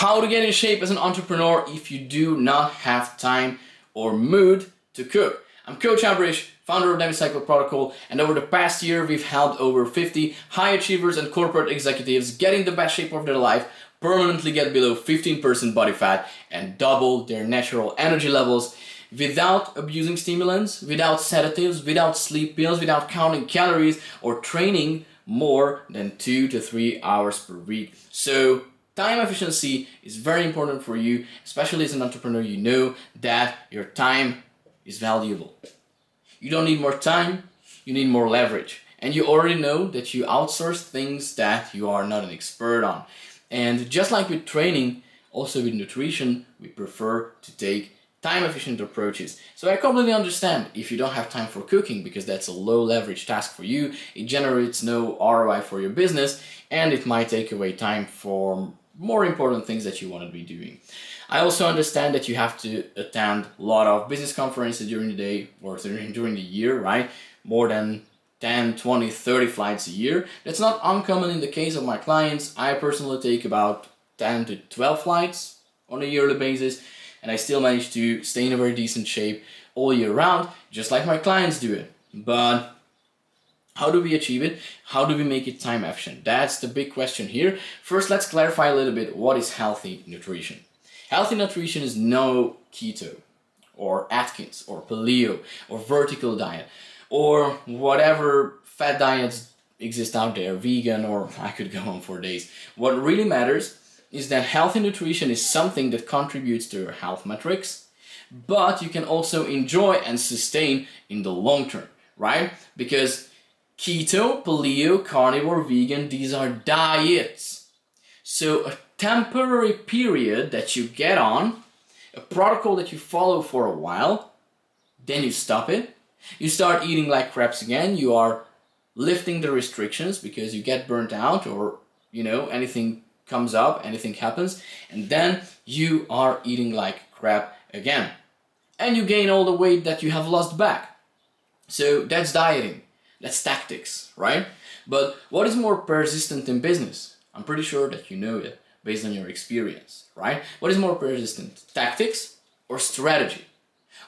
How to get in shape as an entrepreneur if you do not have time or mood to cook. I'm Coach Ábris, founder of Demi Cycle Protocol, and over the past year we've helped over 50 high achievers and corporate executives get in the best shape of their life, permanently get below 15% body fat, and double their natural energy levels without abusing stimulants, without sedatives, without sleep pills, without counting calories, or training more than 2 to 3 hours per week. So time efficiency is very important for you, especially as an entrepreneur. You know that your time is valuable. You don't need more time, you need more leverage. And you already know that you outsource things that you are not an expert on. And just like with training, also with nutrition, we prefer to take time efficient approaches. So I completely understand if you don't have time for cooking, because that's a low leverage task for you, it generates no ROI for your business, and it might take away time for more important things that you want to be doing. I also understand that you have to attend a lot of business conferences during the day or during the year, right? More than 10, 20, 30 flights a year. That's not uncommon in the case of my clients. I personally take about 10 to 12 flights on a yearly basis, and I still manage to stay in a very decent shape all year round, just like my clients do it. But how do we achieve it? How do we make it time efficient? That's the big question here. First, let's clarify a little bit what is healthy nutrition. Healthy nutrition is no keto or Atkins or paleo or vertical diet or whatever fat diets exist out there, vegan, or I could go on for days. What really matters is that healthy nutrition is something that contributes to your health metrics, but you can also enjoy and sustain in the long term, right? Because keto, paleo, carnivore, vegan, these are diets. So a temporary period that you get on, a protocol that you follow for a while, then you stop it, you start eating like craps again, you are lifting the restrictions because you get burnt out, or anything comes up, anything happens, and then you are eating like crap again. And you gain all the weight that you have lost back. So that's dieting, that's tactics, right? But what is more persistent in business? I'm pretty sure that you know it based on your experience, right? What is more persistent, tactics or strategy?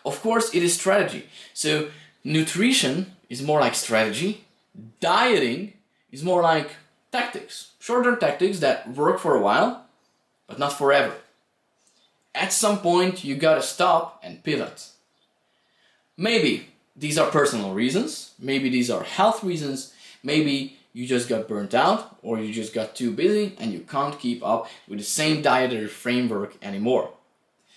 Of course, it is strategy. So nutrition is more like strategy. Dieting is more like tactics. Short-term tactics that work for a while, but not forever. At some point, you gotta stop and pivot. Maybe these are personal reasons. Maybe these are health reasons. Maybe you just got burnt out, or you just got too busy and you can't keep up with the same dietary framework anymore.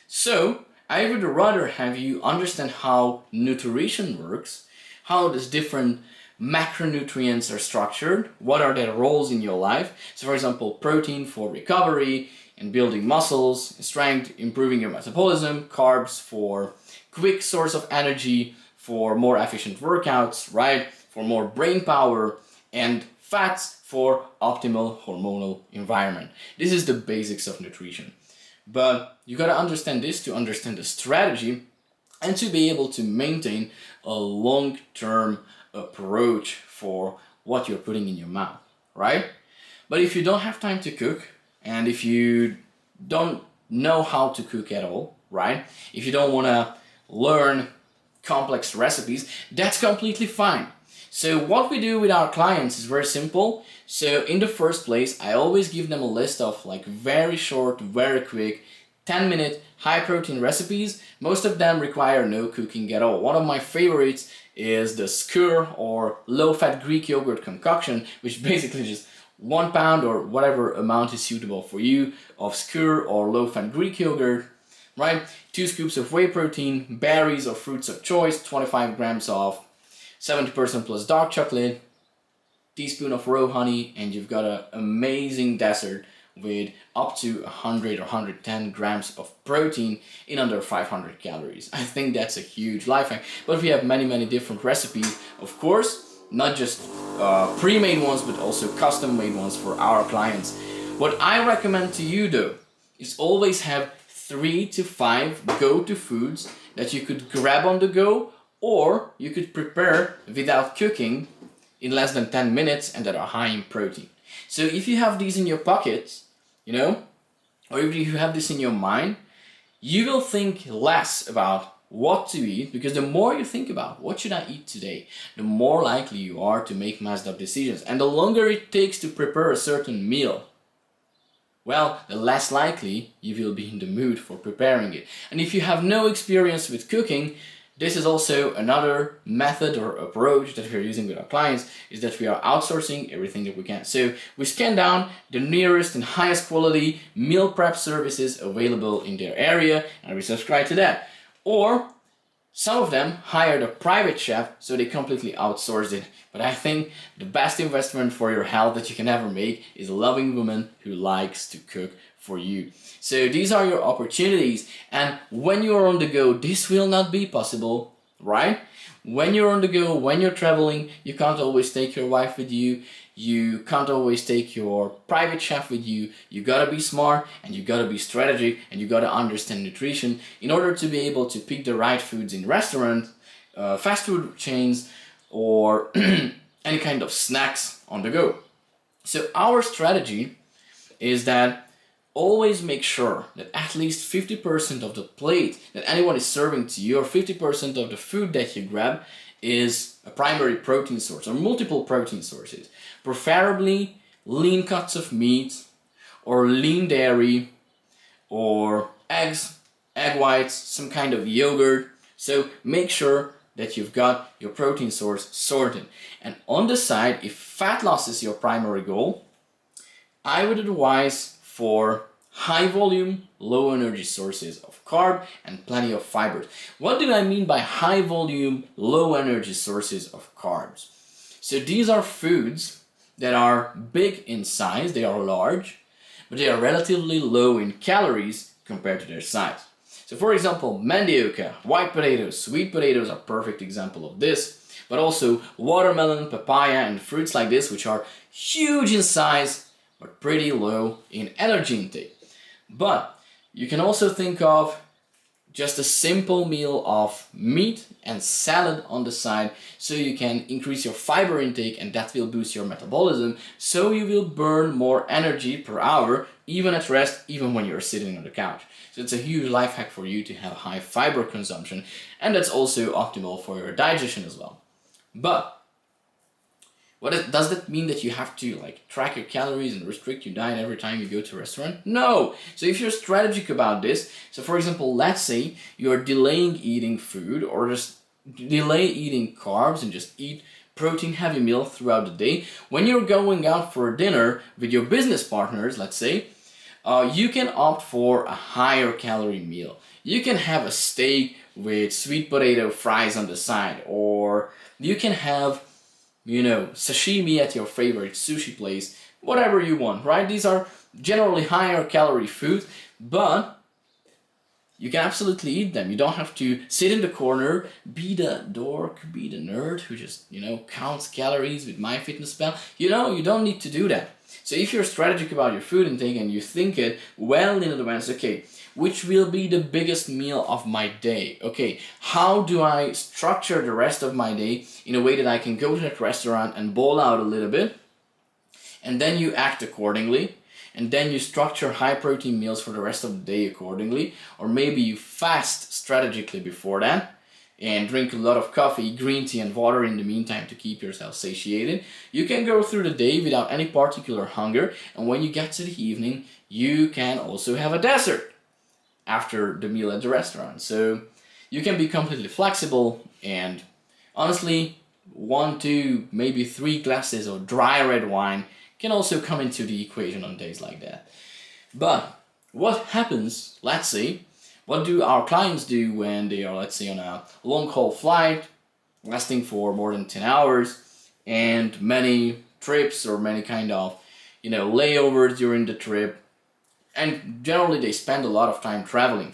So I would rather have you understand how nutrition works, how these different macronutrients are structured, what are their roles in your life. So for example, protein for recovery and building muscles, strength, improving your metabolism, carbs for quick source of energy, for more efficient workouts, right? For more brain power, and fats for optimal hormonal environment. This is the basics of nutrition. But you gotta understand this to understand the strategy and to be able to maintain a long-term approach for what you're putting in your mouth, right? But if you don't have time to cook, and if you don't know how to cook at all, right? If you don't wanna learn complex recipes, that's completely fine. So what we do with our clients is very simple. So in the first place, I always give them a list of like very short, very quick, 10-minute high protein recipes. Most of them require no cooking at all. One of my favorites is the skyr or low-fat Greek yogurt concoction, which basically just 1 pound or whatever amount is suitable for you of skyr or low-fat Greek yogurt, right? 2 scoops of whey protein, berries or fruits of choice, 25 grams of 70% plus dark chocolate, teaspoon of raw honey, and you've got an amazing dessert with up to 100 or 110 grams of protein in under 500 calories. I think that's a huge life hack. But we have many different recipes, of course, not just pre-made ones, but also custom-made ones for our clients. What I recommend to you though is always have 3 to 5 go-to foods that you could grab on the go, or you could prepare without cooking in less than 10 minutes and that are high in protein. So if you have these in your pocket, or if you have this in your mind, you will think less about what to eat, because the more you think about what should I eat today, the more likely you are to make messed up decisions. And the longer it takes to prepare a certain meal, well, the less likely you will be in the mood for preparing it. And if you have no experience with cooking, this is also another method or approach that we're using with our clients, is that we are outsourcing everything that we can. So we scan down the nearest and highest quality meal prep services available in their area, and we subscribe to that. Or some of them hired a private chef, so they completely outsourced it. But I think the best investment for your health that you can ever make is a loving woman who likes to cook for you. So these are your opportunities, and when you are on the go, this will not be possible, right? When you're on the go, when you're traveling, you can't always take your wife with you. You can't always take your private chef with you. You gotta be smart, and you gotta be strategic, and you gotta understand nutrition in order to be able to pick the right foods in restaurants, fast food chains, or any kind of snacks on the go. So our strategy is that always make sure that at least 50% of the plate that anyone is serving to you, or 50% of the food that you grab, is a primary protein source or multiple protein sources. Preferably lean cuts of meat, or lean dairy, or eggs, egg whites, some kind of yogurt. So make sure that you've got your protein source sorted. And on the side, if fat loss is your primary goal, I would advise for high volume, low energy sources of carb and plenty of fibers. What do I mean by high volume, low energy sources of carbs? So these are foods that are big in size, they are large, but they are relatively low in calories compared to their size. So for example, mandioca, white potatoes, sweet potatoes are perfect example of this, but also watermelon, papaya, and fruits like this, which are huge in size, but pretty low in energy intake. But you can also think of just a simple meal of meat and salad on the side, so you can increase your fiber intake, and that will boost your metabolism, so you will burn more energy per hour, even at rest, even when you're sitting on the couch. So it's a huge life hack for you to have high fiber consumption, and that's also optimal for your digestion as well. But does that mean that you have to track your calories and restrict your diet every time you go to a restaurant? No! So if you're strategic about this, so for example, let's say you're delaying eating food, or just delay eating carbs and just eat protein heavy meal throughout the day. When you're going out for dinner with your business partners, let's say, you can opt for a higher calorie meal. You can have a steak with sweet potato fries on the side, or you can have sashimi at your favorite sushi place, whatever you want, right? These are generally higher calorie foods, but you can absolutely eat them. You don't have to sit in the corner, be the dork, be the nerd who just, counts calories with MyFitnessPal. You don't need to do that. So if you're strategic about your food intake and you think it well in advance, okay, which will be the biggest meal of my day? Okay, how do I structure the rest of my day in a way that I can go to that restaurant and bowl out a little bit? And then you act accordingly. And then you structure high protein meals for the rest of the day accordingly. Or maybe you fast strategically before that and drink a lot of coffee, green tea, and water in the meantime to keep yourself satiated. You can go through the day without any particular hunger, and when you get to the evening, you can also have a dessert after the meal at the restaurant. So you can be completely flexible, and honestly, 1, 2, maybe 3 glasses of dry red wine can also come into the equation on days like that. But what happens, let's say, what do our clients do when they are, let's say, on a long-haul flight lasting for more than 10 hours and many trips or many kind of, layovers during the trip, and generally they spend a lot of time traveling?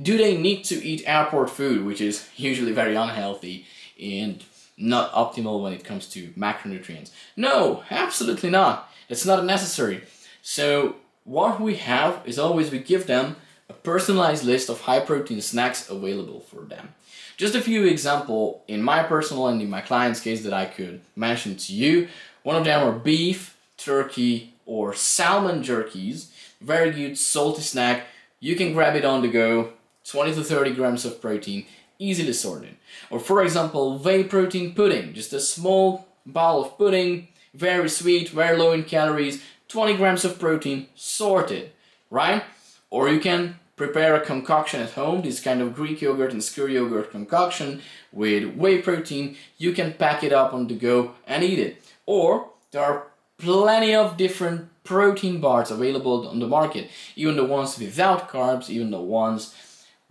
Do they need to eat airport food, which is usually very unhealthy and not optimal when it comes to macronutrients? No, absolutely not. It's not necessary. So what we have is always we give them a personalized list of high protein snacks available for them. Just a few examples in my personal and in my client's case that I could mention to you. One of them are beef, turkey, or salmon jerkies, very good salty snack. You can grab it on the go, 20 to 30 grams of protein, easily sorted. Or for example, whey protein pudding, just a small bowl of pudding, very sweet, very low in calories, 20 grams of protein, sorted, right? Or you can prepare a concoction at home, this kind of Greek yogurt and skyr yogurt concoction with whey protein. You can pack it up on the go and eat it. Or there are plenty of different protein bars available on the market, even the ones without carbs, even the ones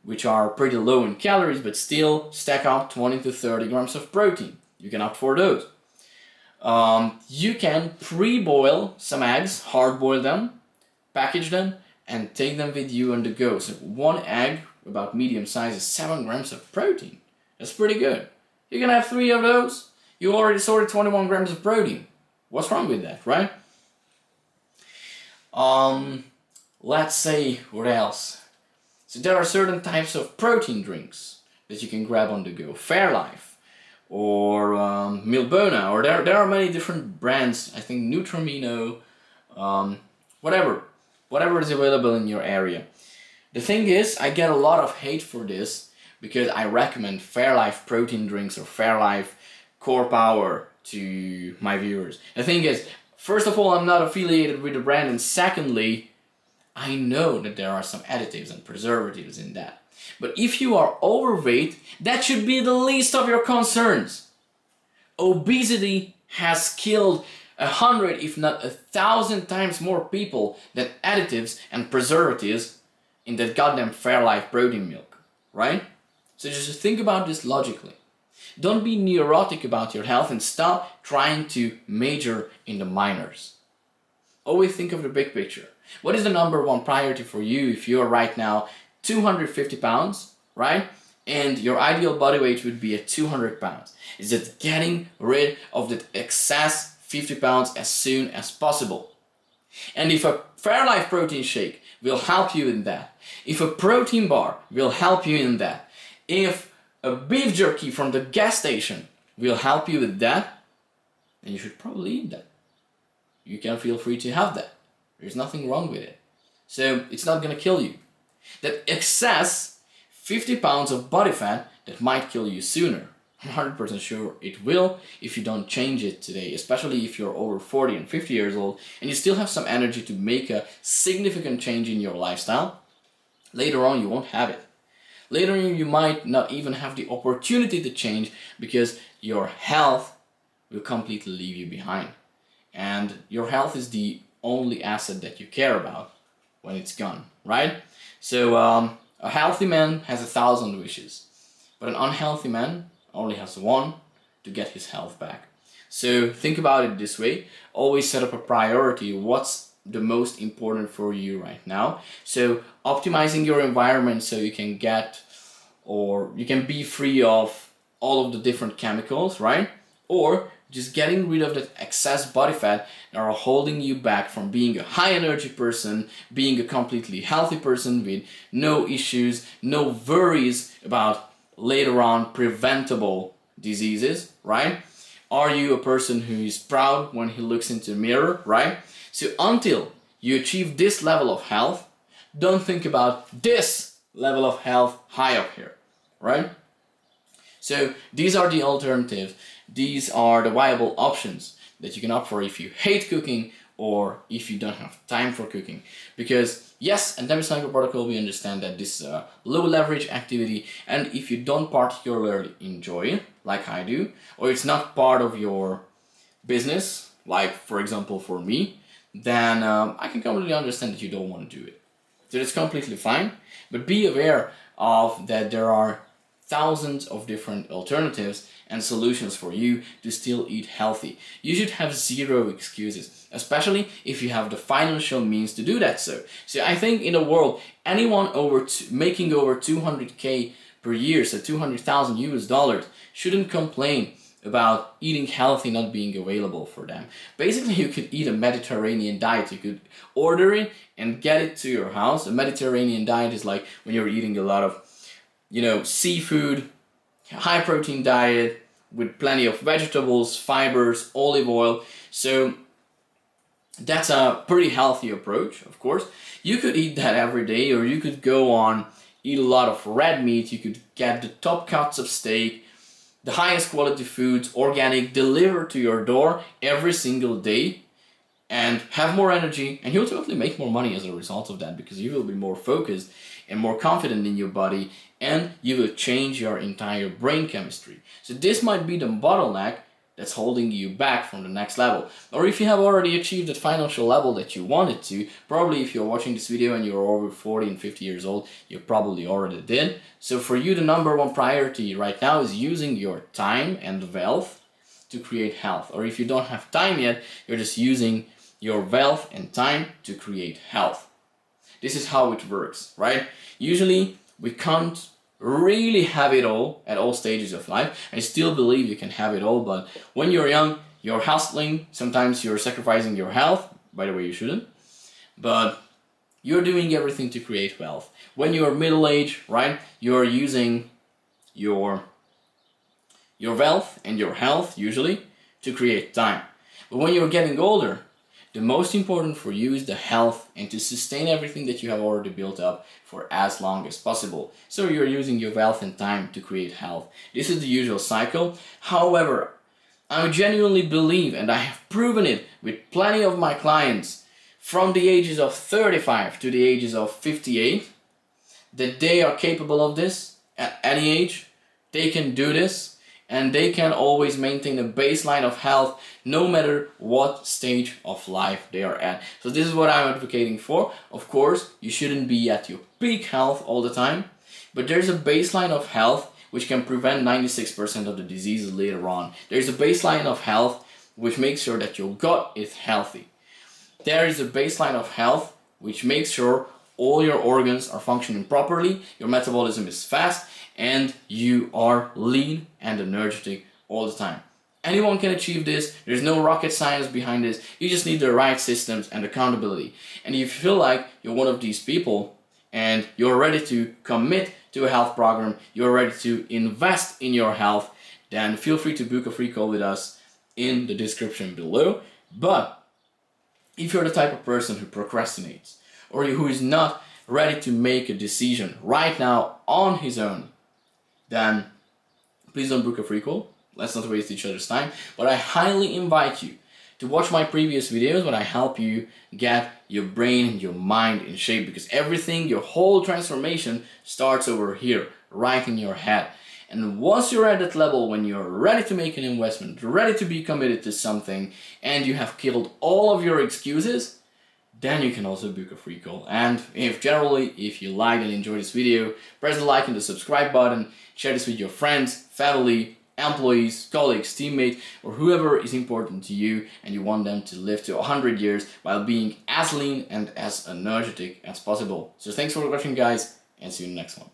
which are pretty low in calories but still stack up 20 to 30 grams of protein. You can opt for those. You can pre-boil some eggs, hard-boil them, package them, and take them with you on the go. So one egg, about medium size, is 7 grams of protein. That's pretty good. You can have 3 of those. You already sorted 21 grams of protein. What's wrong with that, right? Let's say, what else? So there are certain types of protein drinks that you can grab on the go. Fairlife or Milbona, or there are many different brands. I think Nutramino, whatever is available in your area. The thing is, I get a lot of hate for this because I recommend Fairlife protein drinks or Fairlife Core Power to my viewers. The thing is, first of all, I'm not affiliated with the brand, and secondly, I know that there are some additives and preservatives in that. But if you are overweight, that should be the least of your concerns. Obesity has killed 100, if not 1,000 times more people than additives and preservatives in that goddamn Fairlife protein milk, right? So just think about this logically. Don't be neurotic about your health and stop trying to major in the minors. Always think of the big picture. What is the number one priority for you if you are right now 250 pounds, right? And your ideal body weight would be at 200 pounds. Is it getting rid of that excess 50 pounds as soon as possible? And if a Fairlife protein shake will help you in that, if a protein bar will help you in that, if a beef jerky from the gas station will help you with that, then you should probably eat that. You can feel free to have that. There's nothing wrong with it. So it's not going to kill you. That excess 50 pounds of body fat, that might kill you sooner. I'm 100% sure it will if you don't change it today, especially if you're over 40 and 50 years old and you still have some energy to make a significant change in your lifestyle. Later on, you won't have it. Later on, you might not even have the opportunity to change because your health will completely leave you behind. And your health is the only asset that you care about when it's gone, right? So a healthy man has 1,000 wishes, but an unhealthy man only has one to get his health back. So think about it this way. Always set up a priority. What's the most important for you right now? So optimizing your environment so you can get, or you can be free of all of the different chemicals, right? Or just getting rid of that excess body fat that are holding you back from being a high energy person, being a completely healthy person with no issues, no worries about later on preventable diseases, right? Are you a person who is proud when he looks into the mirror, right? So until you achieve this level of health, don't think about this level of health high up here, right? So these are the alternatives. These are the viable options that you can opt for if you hate cooking or if you don't have time for cooking. Because yes, in Demi Cycle Protocol we understand that this is a low leverage activity, and if you don't particularly enjoy it, like I do, or it's not part of your business, like for example for me, then I can completely understand that you don't want to do it. So that's completely fine, but be aware of that there are thousands of different alternatives and solutions for you to still eat healthy. You should have zero excuses, especially if you have the financial means to do that. So I think in the world, anyone making over 200k per year, so 200,000 US dollars, shouldn't complain about eating healthy not being available for them. Basically, you could eat a Mediterranean diet. You could order it and get it to your house. A Mediterranean diet is like when you're eating a lot of, seafood, high protein diet with plenty of vegetables, fibers, olive oil. So That's a pretty healthy approach, of course. You could eat that every day, or you could go on, eat a lot of red meat, you could get the top cuts of steak, the highest quality foods, organic, delivered to your door every single day, and have more energy, and you'll totally make more money as a result of that, because you will be more focused and more confident in your body, and you will change your entire brain chemistry. So this might be the bottleneck that's holding you back from the next level. Or if you have already achieved that financial level that you wanted to, probably if you're watching this video and you're over 40 and 50 years old, you probably already did. So for you, the number one priority right now is using your time and wealth to create health. Or if you don't have time yet, you're just using your wealth and time to create health. This is how it works, right? Usually we can't really have it all at all stages of life. I still believe you can have it all, but when you're young, you're hustling, sometimes you're sacrificing your health. By the way, you shouldn't, but you're doing everything to create wealth. When you're middle-aged, right, you're using your wealth and your health usually to create time. But when you're getting older, the most important for you is the health and to sustain everything that you have already built up for as long as possible. So you're using your wealth and time to create health. This is the usual cycle. However, I genuinely believe, and I have proven it with plenty of my clients from the ages of 35 to the ages of 58, that they are capable of this at any age. They can do this. And they can always maintain a baseline of health no matter what stage of life they are at. So this is what I'm advocating for. Of course, you shouldn't be at your peak health all the time, but there's a baseline of health which can prevent 96% of the diseases later on. There's a baseline of health which makes sure that your gut is healthy. There is a baseline of health which makes sure all your organs are functioning properly, your metabolism is fast, and you are lean and energetic all the time. Anyone can achieve this. There's no rocket science behind this. You just need the right systems and accountability. And if you feel like you're one of these people and you're ready to commit to a health program, you're ready to invest in your health, then feel free to book a free call with us in the description below. But if you're the type of person who procrastinates, or who is not ready to make a decision right now on his own, then please don't book a free call. Let's not waste each other's time. But I highly invite you to watch my previous videos when I help you get your brain and your mind in shape, because everything, your whole transformation starts over here, right in your head. And once you're at that level, when you're ready to make an investment, ready to be committed to something, and you have killed all of your excuses, then you can also book a free call. And if you like and enjoy this video, press the like and the subscribe button, share this with your friends, family, employees, colleagues, teammates, or whoever is important to you and you want them to live to 100 years while being as lean and as energetic as possible. So thanks for watching, guys, and see you in the next one.